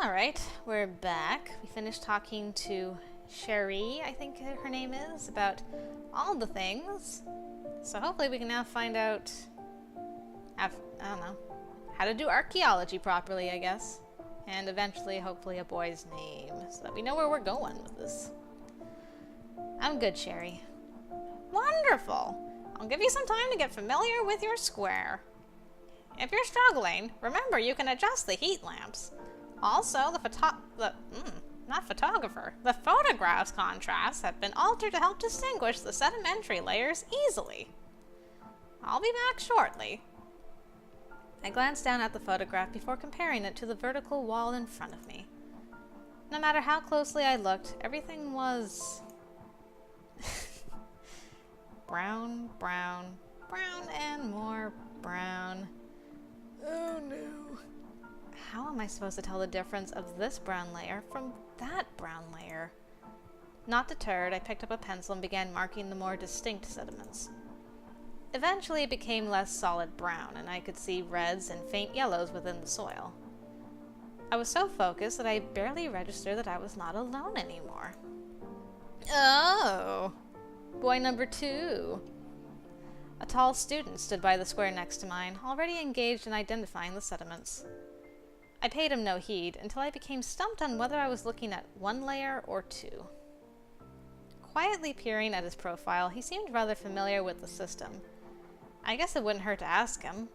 Alright, we're back. We finished talking to Sherry, I think her name is, about all the things. So hopefully we can now find out, I don't know, how to do archaeology properly, I guess. And eventually, hopefully, a boy's name, so that we know where we're going with this. I'm good, Sherry. Wonderful! I'll give you some time to get familiar with your square. If you're struggling, remember you can adjust the heat lamps. Also, the photograph's contrasts have been altered to help distinguish the sedimentary layers easily. I'll be back shortly. I glanced down at the photograph before comparing it to the vertical wall in front of me. No matter how closely I looked, everything was brown, brown, brown, and more brown. Oh no. How am I supposed to tell the difference of this brown layer from that brown layer? Not deterred, I picked up a pencil and began marking the more distinct sediments. Eventually it became less solid brown, and I could see reds and faint yellows within the soil. I was so focused that I barely registered that I was not alone anymore. Oh! Boy number 2. A tall student stood by the square next to mine, already engaged in identifying the sediments. I paid him no heed until I became stumped on whether I was looking at one layer or two. Quietly peering at his profile, he seemed rather familiar with the system. I guess it wouldn't hurt to ask him.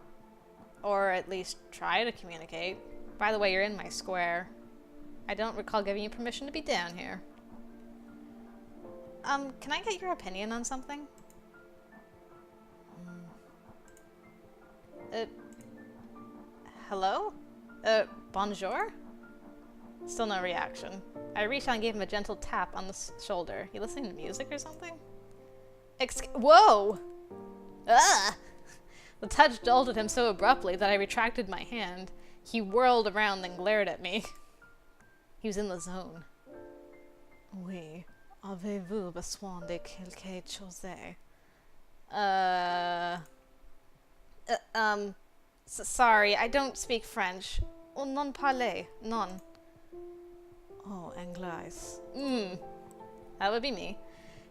Or at least try to communicate. By the way, you're in my square. I don't recall giving you permission to be down here. Can I get your opinion on something? Hello? Bonjour? Still no reaction. I reached out and gave him a gentle tap on the shoulder. You listening to music or something? Whoa! Ah! The touch jolted him so abruptly that I retracted my hand. He whirled around and glared at me. He was in the zone. Oui. Avez-vous besoin de quelque chose? Sorry, I don't speak French. Non parler, non. Oh, Anglais. That would be me.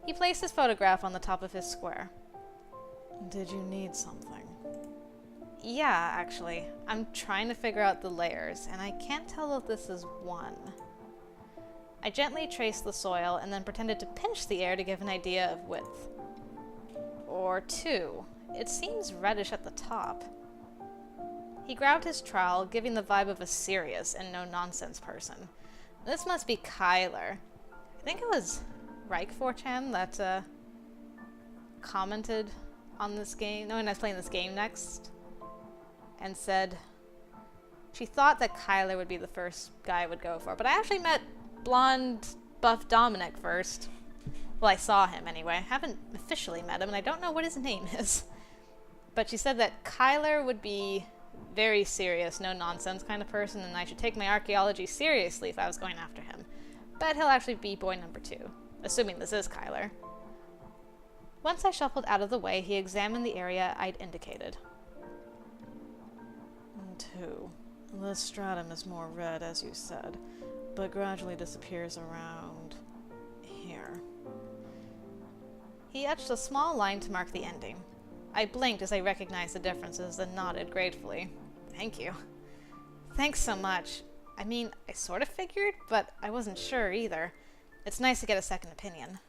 He placed his photograph on the top of his square. Did you need something? Yeah, actually. I'm trying to figure out the layers, and I can't tell if this is one. I gently traced the soil and then pretended to pinch the air to give an idea of width. Or two. It seems reddish at the top. He grabbed his trowel, giving the vibe of a serious and no-nonsense person. This must be Kyler. I think it was Reich4chan that commented on this game, when I was playing this game next, and said she thought that Kyler would be the first guy I would go for. But I actually met blonde, buff Dominic first. Well, I saw him anyway. I haven't officially met him, and I don't know what his name is. But she said that Kyler would be very serious, no-nonsense kind of person, and I should take my archaeology seriously if I was going after him. But he'll actually be boy number 2, assuming this is Kyler. Once I shuffled out of the way, he examined the area I'd indicated. 2. The stratum is more red, as you said, but gradually disappears around here. He etched a small line to mark the ending. I blinked as I recognized the differences and nodded gratefully. Thank you. Thanks so much. I mean, I sort of figured, but I wasn't sure either. It's nice to get a second opinion.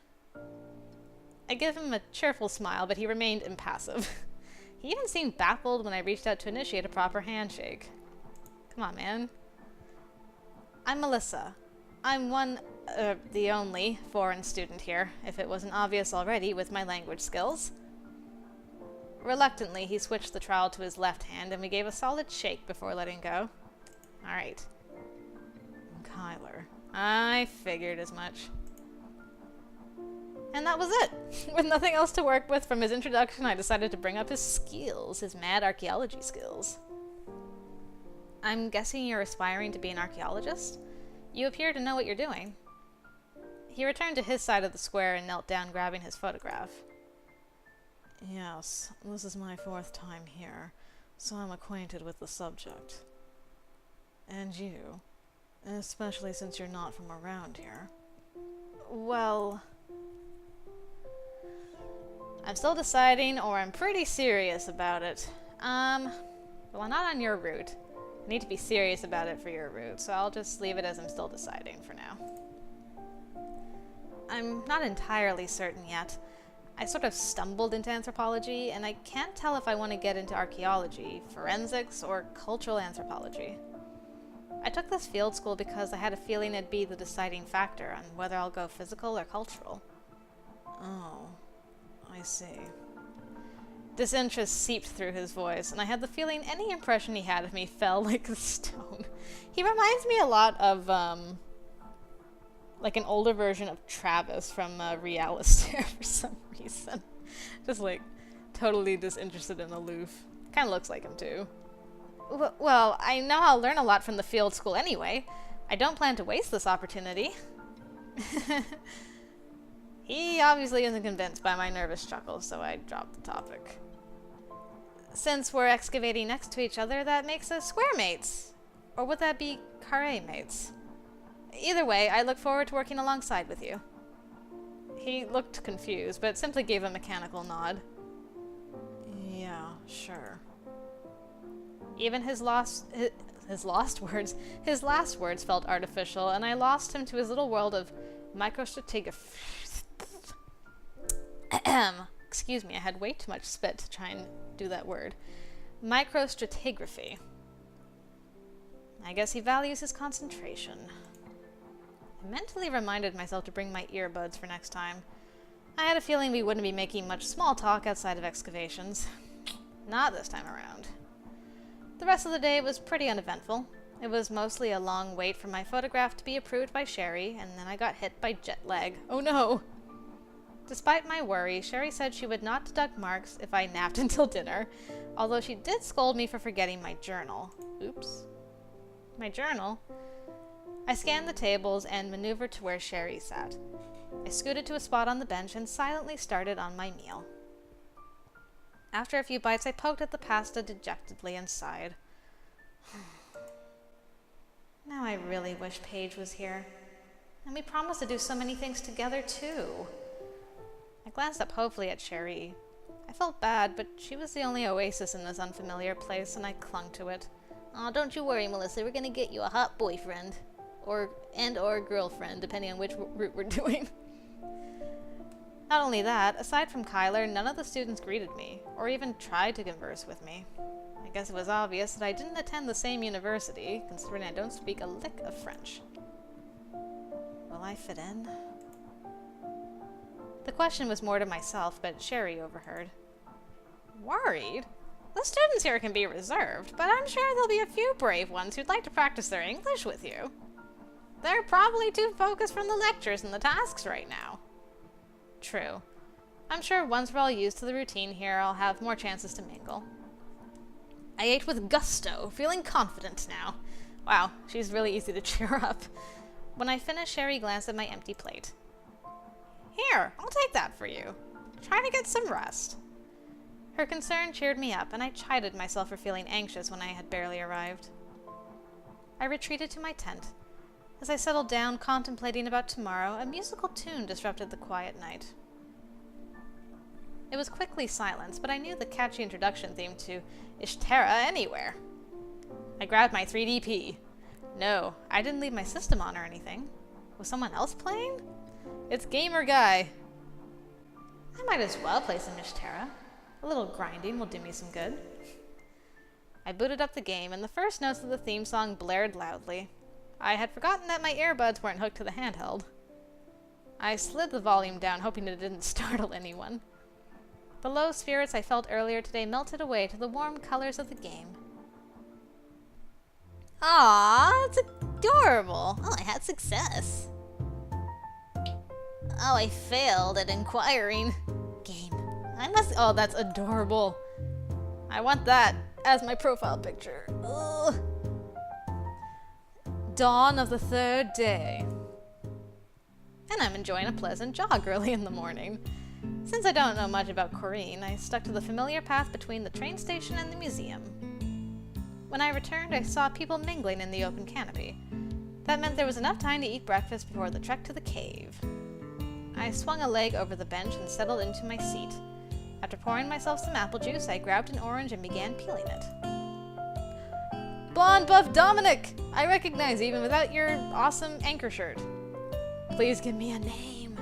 I gave him a cheerful smile, but he remained impassive. He even seemed baffled when I reached out to initiate a proper handshake. Come on, man. I'm Melissa. I'm the only foreign student here, if it wasn't obvious already with my language skills. Reluctantly, he switched the trowel to his left hand, and we gave a solid shake before letting go. Alright. Kyler. I figured as much. And that was it! With nothing else to work with from his introduction, I decided to bring up his skills, his mad archaeology skills. I'm guessing you're aspiring to be an archaeologist? You appear to know what you're doing. He returned to his side of the square and knelt down, grabbing his photograph. Yes, this is my 4th time here, so I'm acquainted with the subject. And you? Especially since you're not from around here. Well, I'm still deciding, or I'm pretty serious about it. Well, I'm not on your route. I need to be serious about it for your route, so I'll just leave it as I'm still deciding for now. I'm not entirely certain yet. I sort of stumbled into anthropology, and I can't tell if I want to get into archaeology, forensics, or cultural anthropology. I took this field school because I had a feeling it'd be the deciding factor on whether I'll go physical or cultural. Oh, I see. Disinterest seeped through his voice, and I had the feeling any impression he had of me fell like a stone. He reminds me a lot of, like an older version of Travis from Realistic for some reason. Just like totally disinterested and aloof. Kind of looks like him too. Well, I know I'll learn a lot from the field school anyway. I don't plan to waste this opportunity. He obviously isn't convinced by my nervous chuckle, so I dropped the topic. Since we're excavating next to each other, that makes us square mates. Or would that be carré mates? Either way, I look forward to working alongside with you. He looked confused, but simply gave a mechanical nod. Yeah, sure. Even his last words felt artificial, and I lost him to his little world of microstratigraphy. Excuse me, I had way too much spit to try and do that word. Microstratigraphy. I guess he values his concentration. I mentally reminded myself to bring my earbuds for next time. I had a feeling we wouldn't be making much small talk outside of excavations. Not this time around. The rest of the day was pretty uneventful. It was mostly a long wait for my photograph to be approved by Sherry, and then I got hit by jet lag. Oh no! Despite my worry, Sherry said she would not deduct marks if I napped until dinner, although she did scold me for forgetting my journal. Oops. My journal? I scanned the tables and maneuvered to where Sherry sat. I scooted to a spot on the bench and silently started on my meal. After a few bites, I poked at the pasta dejectedly and sighed. Now I really wish Paige was here. And we promised to do so many things together, too. I glanced up hopefully at Sherry. I felt bad, but she was the only oasis in this unfamiliar place, and I clung to it. Aw, don't you worry, Melissa. We're gonna get you a hot boyfriend. Or girlfriend, depending on which route we're doing. Not only that, aside from Kyler, none of the students greeted me, or even tried to converse with me. I guess it was obvious that I didn't attend the same university, considering I don't speak a lick of French. Will I fit in? The question was more to myself, but Sherry overheard. Worried? The students here can be reserved, but I'm sure there'll be a few brave ones who'd like to practice their English with you. They're probably too focused from the lectures and the tasks right now. True. I'm sure once we're all used to the routine here, I'll have more chances to mingle. I ate with gusto, feeling confident now. Wow, she's really easy to cheer up. When I finished, Sherry glanced at my empty plate. Here, I'll take that for you. Try to get some rest. Her concern cheered me up, and I chided myself for feeling anxious when I had barely arrived. I retreated to my tent. As I settled down, contemplating about tomorrow, a musical tune disrupted the quiet night. It was quickly silenced, but I knew the catchy introduction theme to Ishtara anywhere. I grabbed my 3DP. No, I didn't leave my system on or anything. Was someone else playing? It's Gamer Guy. I might as well play some Ishtara. A little grinding will do me some good. I booted up the game, and the first notes of the theme song blared loudly. I had forgotten that my earbuds weren't hooked to the handheld. I slid the volume down, hoping it didn't startle anyone. The low spirits I felt earlier today melted away to the warm colors of the game. Aww, it's adorable. Oh, I had success. Oh, I failed at inquiring. Game. Oh, that's adorable. I want that as my profile picture. Ugh. Dawn of the third day. And I'm enjoying a pleasant jog early in the morning. Since I don't know much about Corinne, I stuck to the familiar path between the train station and the museum. When I returned, I saw people mingling in the open canopy. That meant there was enough time to eat breakfast before the trek to the cave. I swung a leg over the bench and settled into my seat. After pouring myself some apple juice, I grabbed an orange and began peeling it. Blonde buff Dominic! I recognize you even without your awesome anchor shirt. Please give me a name.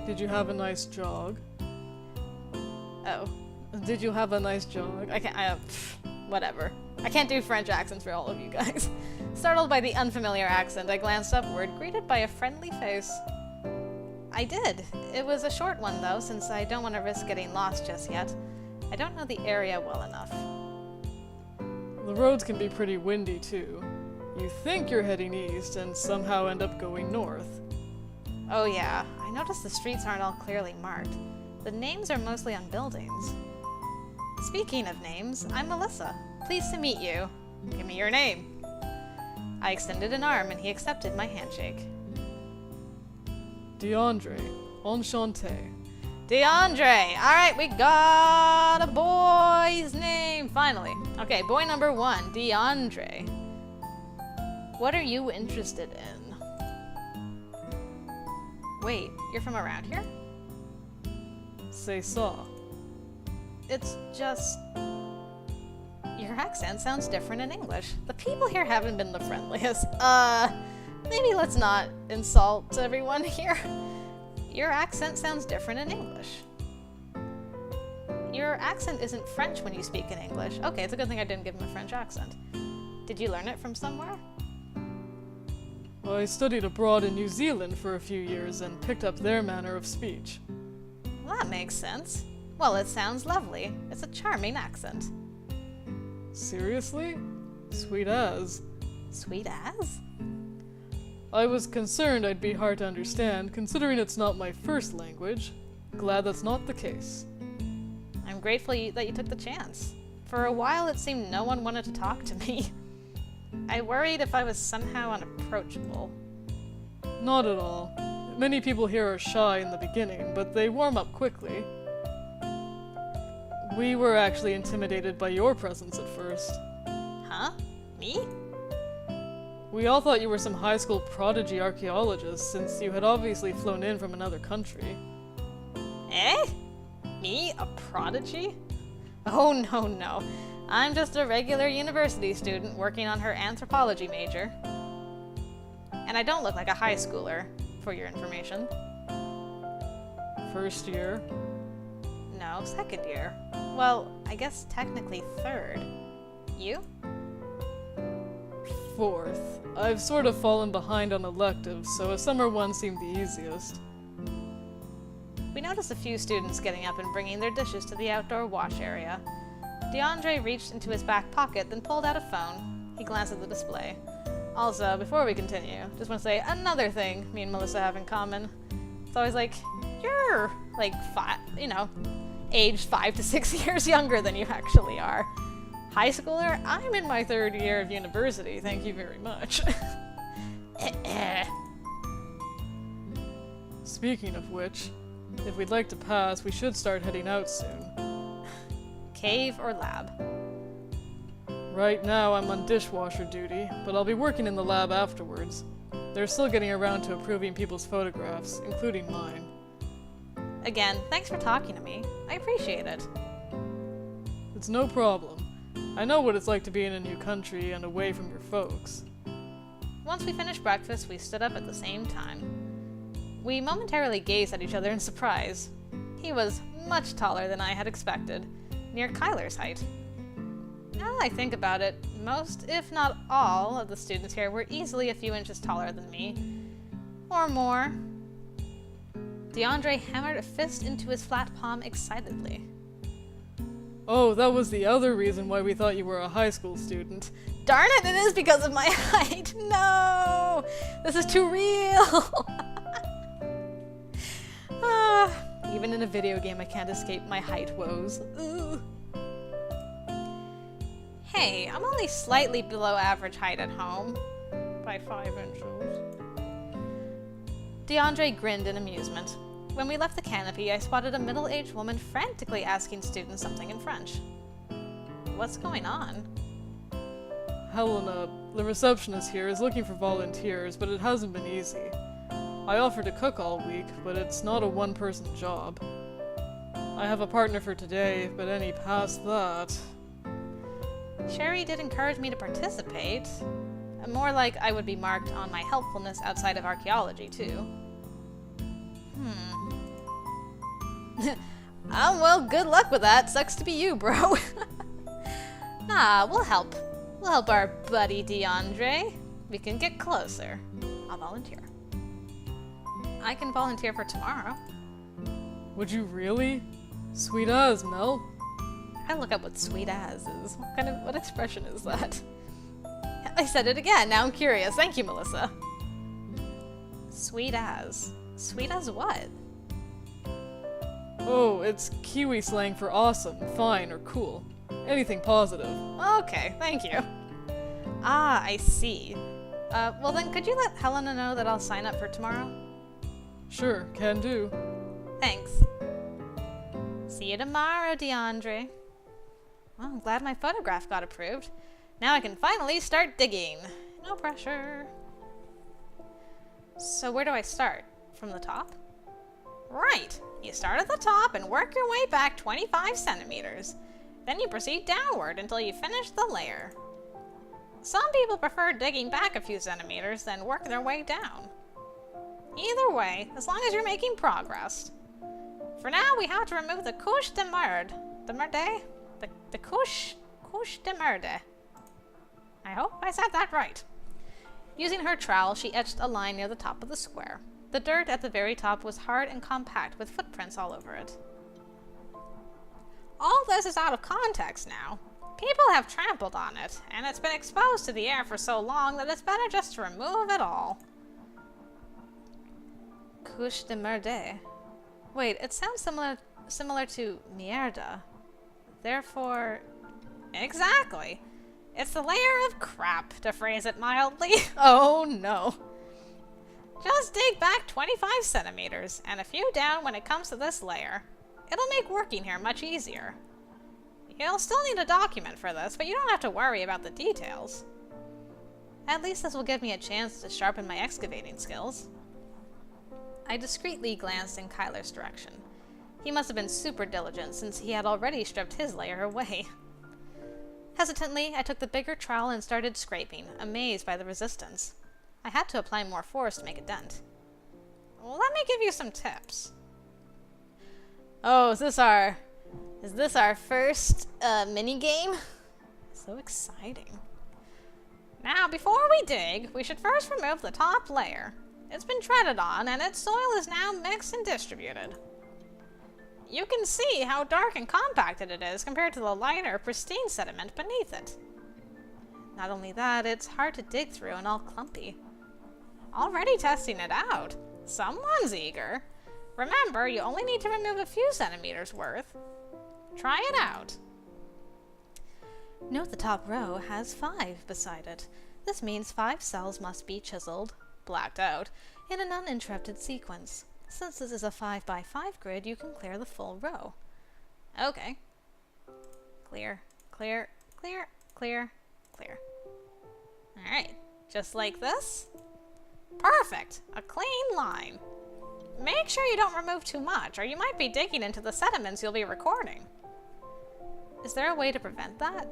Did you have a nice jog? Oh. Did you have a nice jog? Whatever. I can't do French accents for all of you guys. Startled by the unfamiliar accent, I glanced upward, greeted by a friendly face. I did. It was a short one, though, since I don't want to risk getting lost just yet. I don't know the area well enough. The roads can be pretty windy, too. You think you're heading east and somehow end up going north. Oh yeah, I noticed the streets aren't all clearly marked. The names are mostly on buildings. Speaking of names, I'm Melissa. Pleased to meet you. Give me your name. I extended an arm and he accepted my handshake. Deandre. Enchanté. Deandre! Alright, we got a boy's name, finally. Okay, boy number 1, Deandre. What are you interested in? Wait, you're from around here? C'est ça. It's just... Your accent sounds different in English. The people here haven't been the friendliest. Maybe let's not insult everyone here. Your accent sounds different in English. Your accent isn't French when you speak in English. Okay, it's a good thing I didn't give him a French accent. Did you learn it from somewhere? I studied abroad in New Zealand for a few years and picked up their manner of speech. Well, that makes sense. Well, it sounds lovely. It's a charming accent. Seriously? Sweet as. Sweet as? I was concerned I'd be hard to understand, considering it's not my first language. Glad that's not the case. I'm grateful that you took the chance. For a while, it seemed no one wanted to talk to me. I worried if I was somehow unapproachable. Not at all. Many people here are shy in the beginning, but they warm up quickly. We were actually intimidated by your presence at first. Huh? Me? We all thought you were some high school prodigy archaeologist, since you had obviously flown in from another country. Eh? Me? A prodigy? Oh, no. I'm just a regular university student working on her anthropology major. And I don't look like a high schooler, for your information. First year? No, second year. Well, I guess technically third. You? Fourth. I've sort of fallen behind on electives, so a summer one seemed the easiest. We noticed a few students getting up and bringing their dishes to the outdoor wash area. Deandre reached into his back pocket, then pulled out a phone. He glanced at the display. Also, before we continue, just want to say another thing me and Melissa have in common. It's always like, you're like aged 5 to 6 years younger than you actually are. High schooler, I'm in my 3rd year of university, thank you very much. Speaking of which, if we'd like to pass, we should start heading out soon. Cave or lab? Right now I'm on dishwasher duty, but I'll be working in the lab afterwards. They're still getting around to approving people's photographs, including mine. Again, thanks for talking to me. I appreciate it. It's no problem. I know what it's like to be in a new country and away from your folks. Once we finished breakfast, we stood up at the same time. We momentarily gazed at each other in surprise. He was much taller than I had expected, near Kyler's height. Now that I think about it, most, if not all, of the students here were easily a few inches taller than me. Or more. Deandre hammered a fist into his flat palm excitedly. Oh, that was the other reason why we thought you were a high school student. Darn it, it is because of my height! No! This is too real! Even in a video game, I can't escape my height woes. Ugh. Hey, I'm only slightly below average height at home. By 5 inches. Deandre grinned in amusement. When we left the canopy, I spotted a middle-aged woman frantically asking students something in French. What's going on? Helena, the receptionist here, is looking for volunteers, but it hasn't been easy. I offered to cook all week, but it's not a one-person job. I have a partner for today, but any past that... Sherry did encourage me to participate. More like I would be marked on my helpfulness outside of archaeology, too. Well, good luck with that. Sucks to be you, bro. Nah, we'll help. We'll help our buddy Deandre. We can get closer. I'll volunteer. I can volunteer for tomorrow. Would you really? Sweet as, Mel. I look up what sweet as is. What expression is that? I said it again. Now I'm curious. Thank you, Melissa. Sweet as. Sweet as what? Oh, it's Kiwi slang for awesome, fine, or cool. Anything positive. Okay, thank you. Ah, I see. Well then, could you let Helena know that I'll sign up for tomorrow? Sure, can do. Thanks. See you tomorrow, Deandre. Well, I'm glad my photograph got approved. Now I can finally start digging. No pressure. So where do I start? From the top? Right. You start at the top and work your way back 25 centimeters. Then you proceed downward until you finish the layer. Some people prefer digging back a few centimeters, then work their way down. Either way, as long as you're making progress. For now, we have to remove the couche de merde. The merde? The couche de merde. I hope I said that right. Using her trowel, she etched a line near the top of the square. The dirt at the very top was hard and compact, with footprints all over it. All this is out of context now. People have trampled on it, and it's been exposed to the air for so long that it's better just to remove it all. Couche de merde. Wait, it sounds similar to mierda. Therefore... Exactly! It's the layer of crap, to phrase it mildly. Oh no. Just dig back 25 centimeters, and a few down when it comes to this layer. It'll make working here much easier. You'll still need a document for this, but you don't have to worry about the details. At least this will give me a chance to sharpen my excavating skills. I discreetly glanced in Kyler's direction. He must have been super diligent since he had already stripped his layer away. Hesitantly, I took the bigger trowel and started scraping, amazed by the resistance. I had to apply more force to make a dent. Well, let me give you some tips. Oh, is this our first mini game? So exciting. Now, before we dig, we should first remove the top layer. It's been treaded on, and its soil is now mixed and distributed. You can see how dark and compacted it is compared to the lighter, pristine sediment beneath it. Not only that, it's hard to dig through and all clumpy. Already testing it out. Someone's eager. Remember, you only need to remove a few centimeters worth. Try it out. Note the top row has 5 beside it. This means 5 cells must be chiseled, blacked out, in an uninterrupted sequence. Since this is a 5 by 5 grid, you can clear the full row. Okay. Clear, clear, clear, clear, clear. Alright, just like this. Perfect! A clean line. Make sure you don't remove too much, or you might be digging into the sediments you'll be recording. Is there a way to prevent that?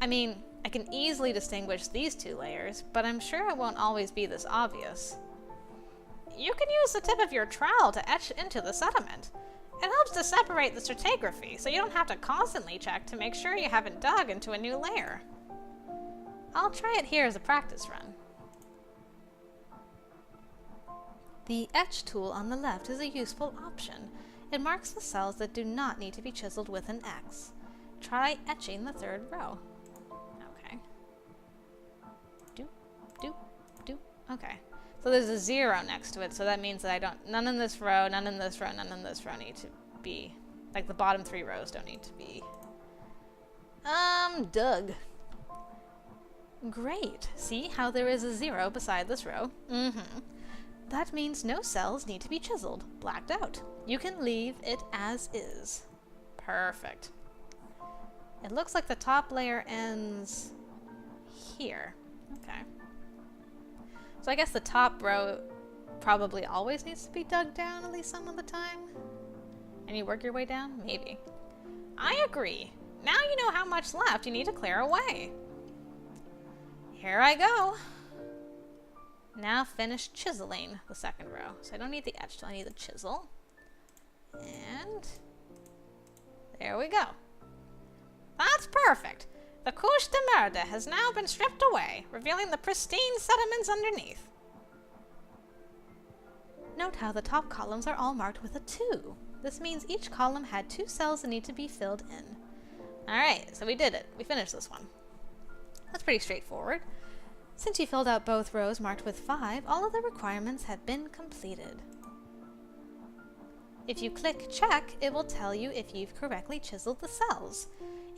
I mean, I can easily distinguish these 2 layers, but I'm sure it won't always be this obvious. You can use the tip of your trowel to etch into the sediment. It helps to separate the stratigraphy, so you don't have to constantly check to make sure you haven't dug into a new layer. I'll try it here as a practice run. The Etch tool on the left is a useful option. It marks the cells that do not need to be chiseled with an X. Try etching the 3rd row. Okay. Doop, doop, doop. Okay. So there's a 0 next to it, so that means that none in this row, none in this row, none in this row need to be, like the bottom 3 rows don't need to be, dug. Great. See how there is a 0 beside this row? Mm-hmm. That means no cells need to be chiseled, blacked out. You can leave it as is. Perfect. It looks like the top layer ends here. Okay. So I guess the top row probably always needs to be dug down at least some of the time. And you work your way down? Maybe. I agree. Now you know how much left you need to clear away. Here I go. Now finish chiseling the second row. So I don't need the etch, I need the chisel. And there we go. That's perfect. The couche de merde has now been stripped away, revealing the pristine sediments underneath. Note how the top columns are all marked with a 2. This means each column had 2 cells that need to be filled in. Alright, so we did it. We finished this one. That's pretty straightforward. Since you filled out both rows marked with 5, all of the requirements have been completed. If you click check, it will tell you if you've correctly chiseled the cells.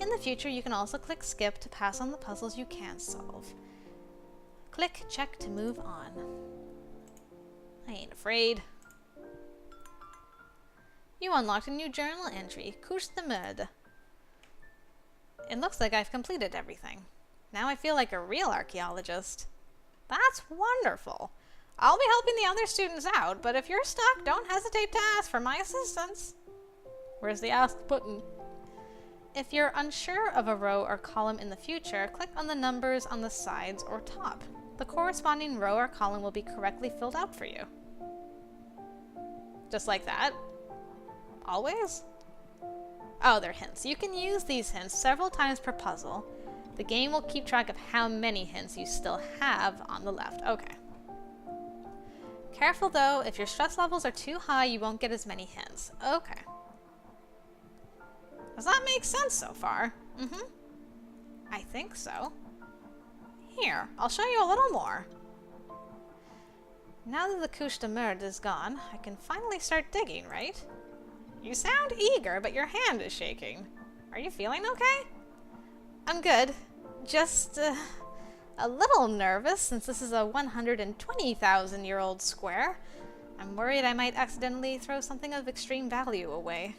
In the future, you can also click skip to pass on the puzzles you can't solve. Click check to move on. I ain't afraid. You unlocked a new journal entry, couche de merde. It looks like I've completed everything. Now I feel like a real archaeologist. That's wonderful. I'll be helping the other students out, but if you're stuck, don't hesitate to ask for my assistance. Where's the ask button? If you're unsure of a row or column in the future, click on the numbers on the sides or top. The corresponding row or column will be correctly filled out for you. Just like that? Always? Oh, they're hints. You can use these hints several times per puzzle. The game will keep track of how many hints you still have on the left. Okay. Careful though, if your stress levels are too high, you won't get as many hints. Okay. Does that make sense so far? Mm-hmm. I think so. Here, I'll show you a little more. Now that the couche de merde is gone, I can finally start digging, right? You sound eager, but your hand is shaking. Are you feeling okay? I'm good. Just a little nervous since this is a 120,000-year-old square. I'm worried I might accidentally throw something of extreme value away.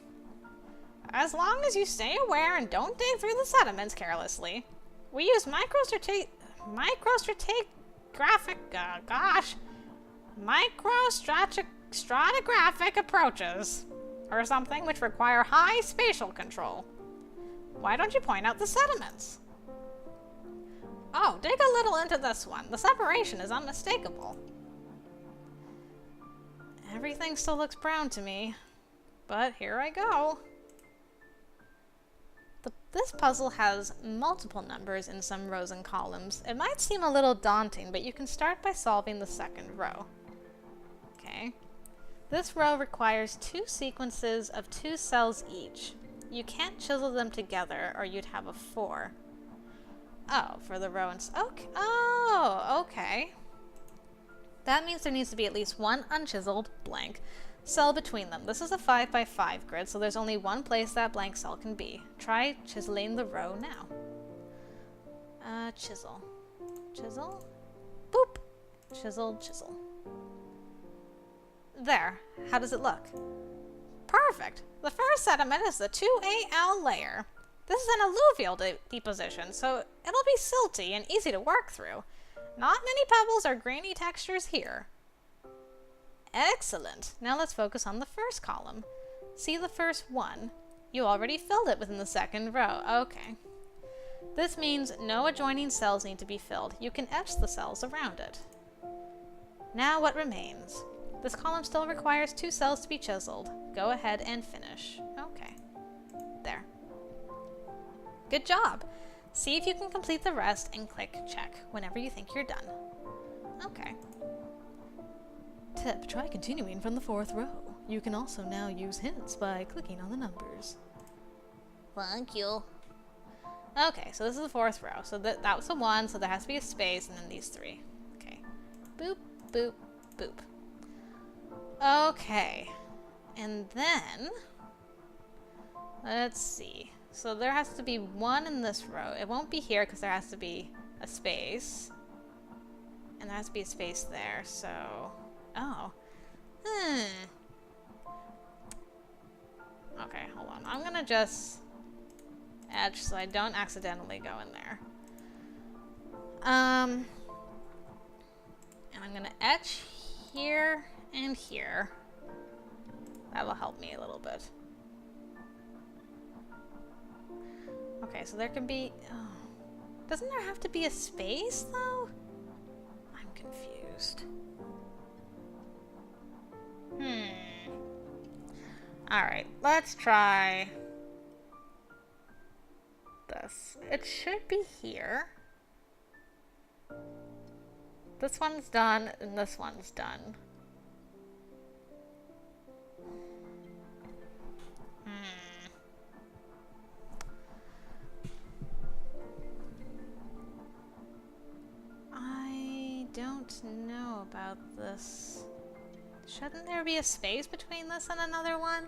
As long as you stay aware and don't dig through the sediments carelessly. We use microstratigraphic approaches, or something, which require high spatial control. Why don't you point out the sediments? Oh, dig a little into this one. The separation is unmistakable. Everything still looks brown to me, but here I go. This puzzle has multiple numbers in some rows and columns. It might seem a little daunting, but you can start by solving the second row. Okay. This row requires 2 sequences of 2 cells each. You can't chisel them together or you'd have a 4. Oh, for the row and... Okay. Oh, okay. That means there needs to be at least one unchiseled blank cell between them. This is a 5x5 grid, so there's only one place that blank cell can be. Try chiseling the row now. Chisel. Chisel? Boop! Chisel, chisel. There. How does it look? Perfect! The first sediment is the 2AL layer. This is an alluvial deposition, so it'll be silty and easy to work through. Not many pebbles or grainy textures here. Excellent. Now let's focus on the first column. See the first one. You already filled it within the second row. Okay. This means no adjoining cells need to be filled. You can etch the cells around it. Now what remains? This column still requires 2 cells to be chiseled. Go ahead and finish. Okay. There. Good job. See if you can complete the rest and click check whenever you think you're done. Okay. Tip, try continuing from the 4th row. You can also now use hints by clicking on the numbers. Thank you. Okay, so this is the 4th row. So that was the 1, so there has to be a space, and then these 3. Okay. Boop, boop, boop. Okay. And then... let's see. So there has to be 1 in this row. It won't be here because there has to be a space. And there has to be a space there, so... oh. Okay, hold on. I'm gonna just etch so I don't accidentally go in there. And I'm gonna etch here and here. That'll help me a little bit. Okay, so there can be... Oh. Doesn't there have to be a space, though? I'm confused. Alright, let's try this. It should be here. This one's done, and this one's done. I don't know about this. Shouldn't there be a space between this and another one?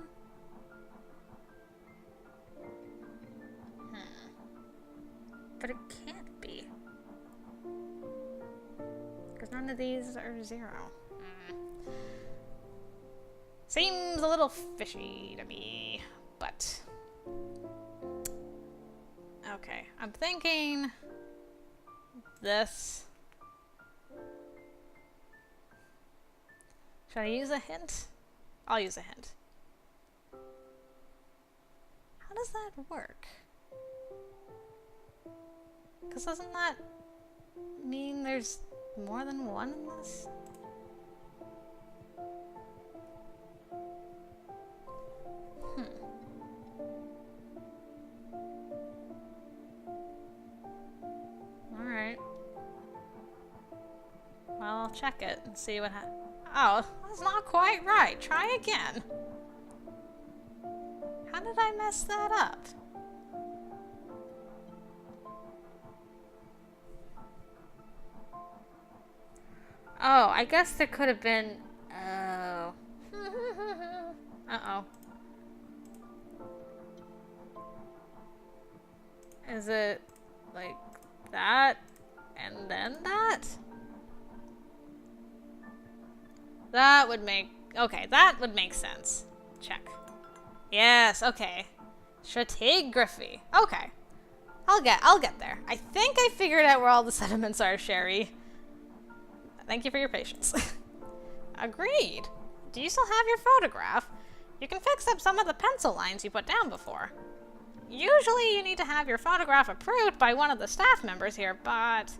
But it can't be. Because none of these are 0. Seems a little fishy to me, but... Okay, I'm thinking... this... Should I use a hint? I'll use a hint. How does that work? Because doesn't that mean there's more than one in this? Alright. Well, I'll check it and see what happens. Oh, that's not quite right. Try again. How did I mess that up? Oh, I guess there could have been... Oh. Uh-oh. Is it like that and then that? That would make... Okay, that would make sense. Check. Yes, okay. Stratigraphy. Okay. I'll get there. I think I figured out where all the sediments are, Sherry. Thank you for your patience. Agreed. Do you still have your photograph? You can fix up some of the pencil lines you put down before. Usually you need to have your photograph approved by one of the staff members here, but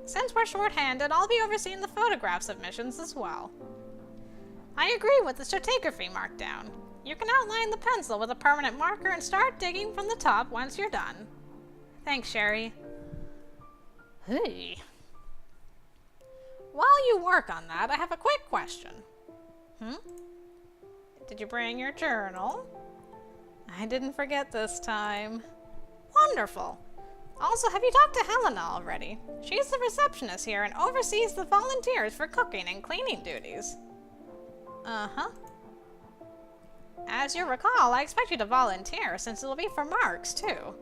since we're shorthanded, I'll be overseeing the photograph submissions as well. I agree with the stratigraphy markdown. You can outline the pencil with a permanent marker and start digging from the top once you're done. Thanks, Sherry. Hey. While you work on that, I have a quick question. Did you bring your journal? I didn't forget this time. Wonderful. Also, have you talked to Helena already? She's the receptionist here and oversees the volunteers for cooking and cleaning duties. Uh-huh. As you recall, I expect you to volunteer since it'll be for marks, too.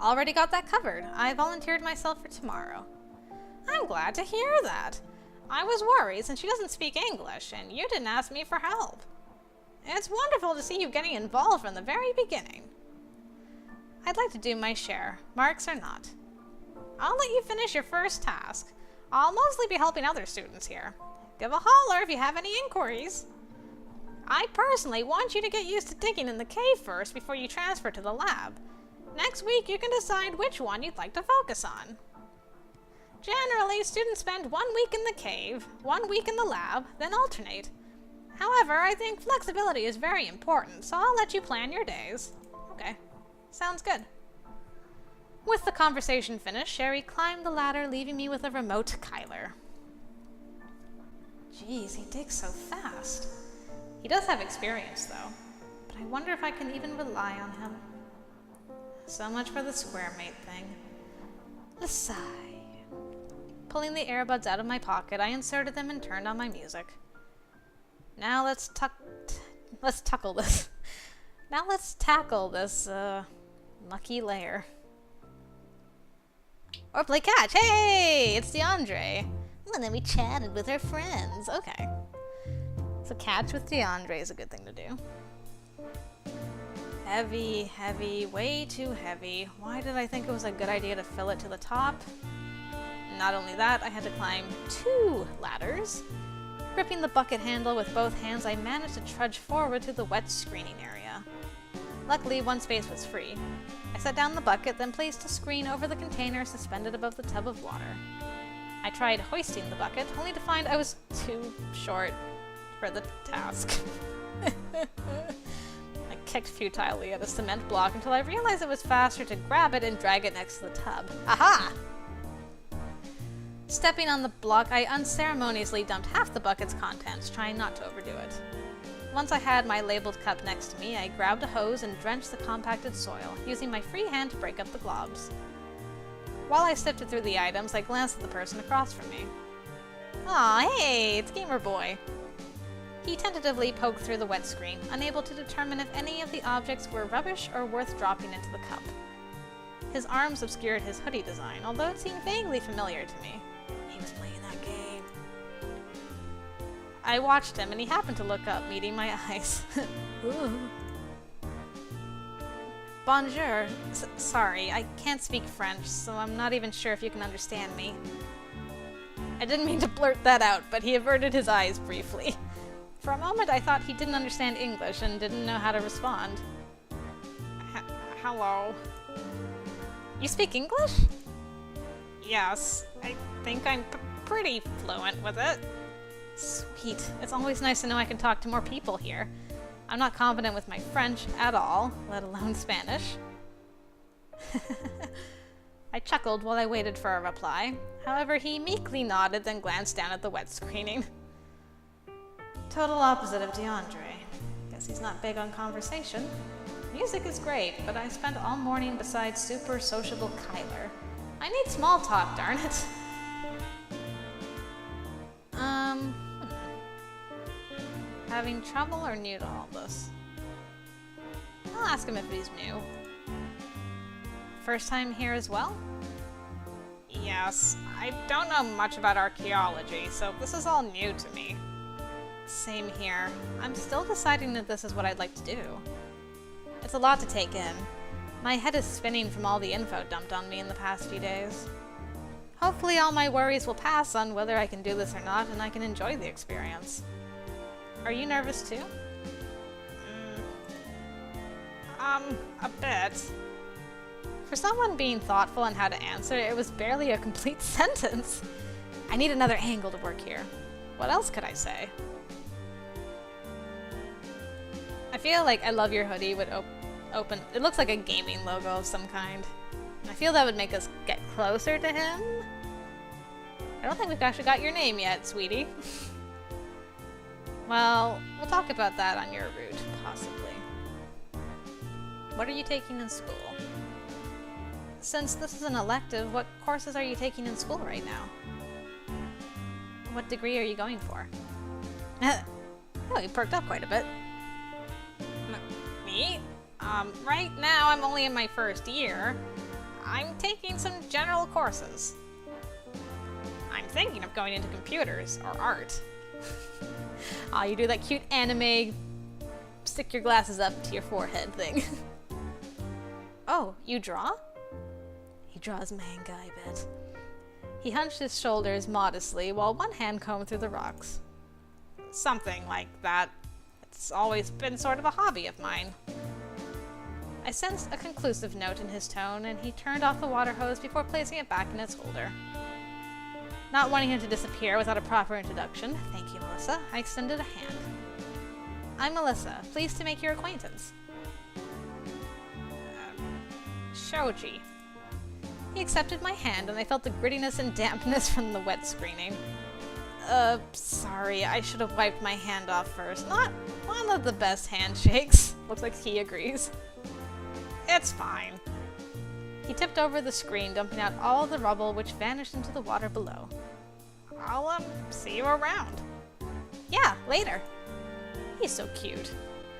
Already got that covered. I volunteered myself for tomorrow. I'm glad to hear that. I was worried since she doesn't speak English and you didn't ask me for help. It's wonderful to see you getting involved from the very beginning. I'd like to do my share, marks or not. I'll let you finish your first task. I'll mostly be helping other students here. Give a holler if you have any inquiries. I personally want you to get used to digging in the cave first before you transfer to the lab. Next week you can decide which one you'd like to focus on. Generally, students spend 1 week in the cave, 1 week in the lab, then alternate. However, I think flexibility is very important, so I'll let you plan your days. Okay, sounds good. With the conversation finished, Sherry climbed the ladder, leaving me with a remote Kyler. Jeez, he digs so fast. He does have experience, though, but I wonder if I can even rely on him. So much for the square mate thing. A sigh. Pulling the earbuds out of my pocket, I inserted them and turned on my music. Now let's tackle this. Now let's tackle this, lucky lair. Or play catch! Hey! It's Deandre! And then we chatted with our friends. Okay. So catch with Deandre is a good thing to do. Heavy, heavy, way too heavy. Why did I think it was a good idea to fill it to the top? Not only that, I had to climb 2 ladders. Gripping the bucket handle with both hands, I managed to trudge forward to the wet screening area. Luckily, one space was free. I set down the bucket, then placed a screen over the container suspended above the tub of water. I tried hoisting the bucket, only to find I was too short for the task. I kicked futilely at a cement block until I realized it was faster to grab it and drag it next to the tub. Aha! Stepping on the block, I unceremoniously dumped half the bucket's contents, trying not to overdo it. Once I had my labeled cup next to me, I grabbed a hose and drenched the compacted soil, using my free hand to break up the globs. While I sifted through the items, I glanced at the person across from me. Aw, hey, it's Gamer Boy. He tentatively poked through the wet screen, unable to determine if any of the objects were rubbish or worth dropping into the cup. His arms obscured his hoodie design, although it seemed vaguely familiar to me. He was playing that game. I watched him, and he happened to look up, meeting my eyes. Bonjour. Sorry, I can't speak French, so I'm not even sure if you can understand me. I didn't mean to blurt that out, but he averted his eyes briefly. For a moment, I thought he didn't understand English and didn't know how to respond. Hello. You speak English? Yes, I think I'm pretty fluent with it. Sweet. It's always nice to know I can talk to more people here. I'm not confident with my French at all, let alone Spanish. I chuckled while I waited for a reply. However, he meekly nodded, then glanced down at the wet screening. Total opposite of Deandre. Guess he's not big on conversation. Music is great, but I spent all morning beside super sociable Kyler. I need small talk, darn it. Having trouble or new to all this? I'll ask him if he's new. First time here as well? Yes, I don't know much about archaeology, so this is all new to me. Same here. I'm still deciding if this is what I'd like to do. It's a lot to take in. My head is spinning from all the info dumped on me in the past few days. Hopefully all my worries will pass on whether I can do this or not, and I can enjoy the experience. Are you nervous too? A bit. For someone being thoughtful on how to answer, it was barely a complete sentence. I need another angle to work here. What else could I say? I feel like I love your hoodie would open. It looks like a gaming logo of some kind. I feel that would make us get closer to him. I don't think we've actually got your name yet, sweetie. Well, we'll talk about that on your route, possibly. What are you taking in school? Since this is an elective, what courses are you taking in school right now? What degree are you going for? Oh, you perked up quite a bit. Me? Right now I'm only in my first year. I'm taking some general courses. I'm thinking of going into computers or art. Aw, you do that cute anime stick your glasses up to your forehead thing. Oh, you draw? He draws manga, I bet. He hunched his shoulders modestly while one hand combed through the rocks. Something like that. It's always been sort of a hobby of mine. I sensed a conclusive note in his tone, and he turned off the water hose before placing it back in its holder. Not wanting him to disappear without a proper introduction, thank you, Melissa, I extended a hand. I'm Melissa, pleased to make your acquaintance. Shoji. He accepted my hand, and I felt the grittiness and dampness from the wet screening. Sorry, I should have wiped my hand off first. Not one of the best handshakes. Looks like he agrees. It's fine. He tipped over the screen, dumping out all the rubble, which vanished into the water below. I'll, see you around. Yeah, later. He's so cute.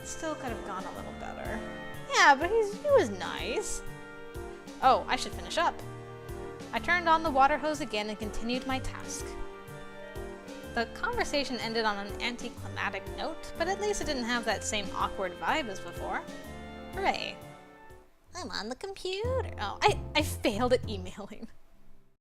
Still could have gone a little better. Yeah, but he was nice. Oh, I should finish up. I turned on the water hose again and continued my task. The conversation ended on an anticlimactic note, but at least it didn't have that same awkward vibe as before. Hooray. I'm on the computer. Oh, I failed at emailing.